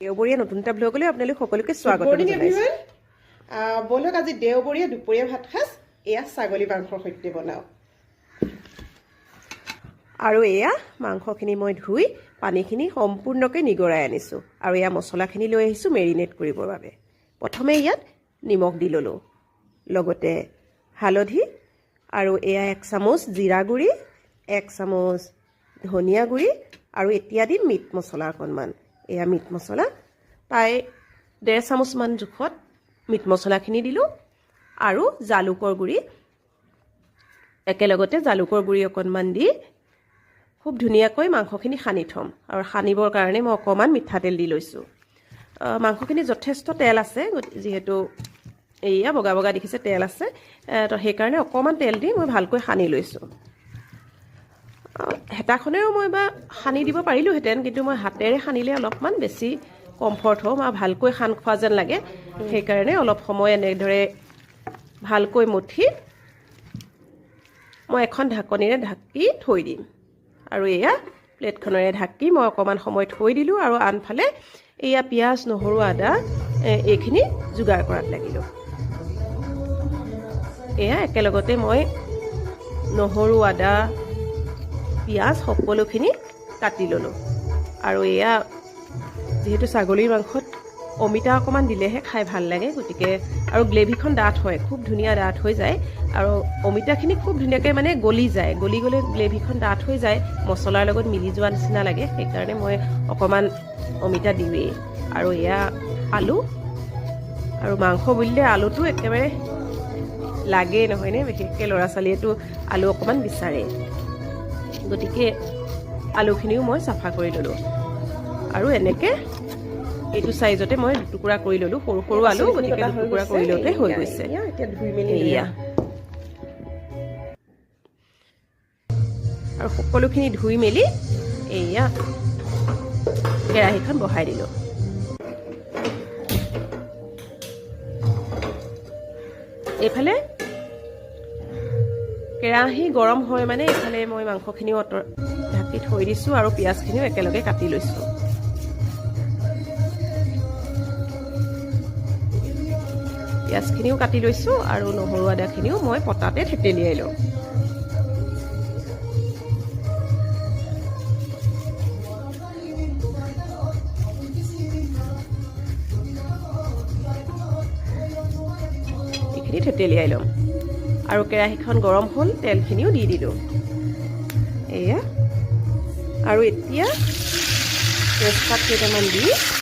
দেওবৰীয়া নতুন এটা ব্লগলৈ আপোনালোক সকলোকে স্বাগতম জনাইছো। বলক আজি দেওবৰীয়া দুপৰীয়া ভাত সাজ এয়া ছাগলী মাংসৰ সৈতে বনাওঁ। আৰু এয়া মাংসখিনি মই ধুই পানীখিনি সম্পূৰ্ণকৈ নিগৰাই আনিছোঁ আৰু এয়া মছলাখিনি লৈ আহিছোঁ মেৰিনেট কৰিবৰ বাবে। প্ৰথমে ইয়াত নিমখ দি ল'লোঁ, লগতে হালধি আৰু এয়া 1 চামুচ জিৰা গুড়ি, 1 চামুচ ধনিয়া গুড়ি আৰু এতিয়া দিম মিট মছলা অকণমান। এয়া মিট মছলা প্ৰায় 1.5 চামুচমান জোখত মিট মছলাখিনি দিলোঁ আৰু জালুকৰ গুড়ি একেলগতে জালুকৰ গুড়ি অকণমান দি খুব ধুনীয়াকৈ মাংসখিনি সানি থ'ম। আৰু সানিবৰ কাৰণে মই অকণমান মিঠাতেল দি লৈছোঁ। মাংসখিনি যথেষ্ট তেল আছে, যিহেতু এয়া বগা বগা দেখিছে তেল আছে, তো সেইকাৰণে অকণমান তেল দি মই ভালকৈ সানি লৈছোঁ। হেতাখনেও মই বা সানি দিব পাৰিলোঁহেঁতেন, কিন্তু মই হাতেৰে সানিলে অলপমান বেছি কমফৰ্ট হ'ম আৰু ভালকৈ সান খোৱা যেন লাগে। সেইকাৰণে অলপ সময় এনেদৰে ভালকৈ মঠি মই এখন ঢাকনিৰে ঢাকি থৈ দিম। আৰু এয়া প্লেটখনেৰে ঢাকি মই অকণমান সময় থৈ দিলোঁ আৰু আনফালে এয়া পিঁয়াজ, নহৰু, আদা এইখিনি যোগাৰ কৰাত লাগিলোঁ। এয়া একেলগতে মই নহৰু, আদা, পিঁয়াজ সকলোখিনি কাটি ল'লোঁ। আৰু এয়া যিহেতু ছাগলীৰ মাংসত অমিতা অকণমান দিলেহে খাই ভাল লাগে, গতিকে আৰু গ্ৰেভিখন ডাঠ হয়, খুব ধুনীয়া ডাঠ হৈ যায় আৰু অমিতাখিনি খুব ধুনীয়াকৈ মানে গলি যায়, গলি গ'লে গ্ৰেভিখন ডাঠ হৈ যায়, মছলাৰ লগত মিলি যোৱা নিচিনা লাগে। সেইকাৰণে মই অকণমান অমিতা দিওঁৱেই। আৰু এয়া আলু, আৰু মাংস বুলিলে আলুটো একেবাৰে লাগেই নহয়নে, বিশেষকৈ ল'ৰা ছোৱালীয়েতো আলু অকণমান বিচাৰে, গতিকে আলুখিনিও মই চাফা কৰি ল'লোঁ আৰু এনেকৈ এইটো চাইজতে মই দুটুকুৰা কৰি ল'লোঁ, সৰু সৰু আলু, গতিকে দুটুকুৰা কৰি লওঁতে হৈ গৈছে। এতিয়া ধুই মেলি এয়া আৰু সকলোখিনি ধুই মেলি এয়া কেৰাহীখন বহাই দিলোঁ। এইফালে কেৰাহী গৰম হয় মানে এইফালে মই মাংসখিনিও ঢাকি থৈ দিছোঁ আৰু পিঁয়াজখিনিও একেলগে কাটি লৈছোঁ। পিঁয়াজখিনিও কাটি লৈছোঁ আৰু নহৰু আদাখিনিও মই পটাতে থেতেলিয়াই লওঁ। এইখিনি থেতেলিয়াই ল'ম আৰু কেৰাহীখন গৰম হ'ল, তেলখিনিও দি দিলোঁ। এয়া আৰু এতিয়া তেজপাত কেইটামান দি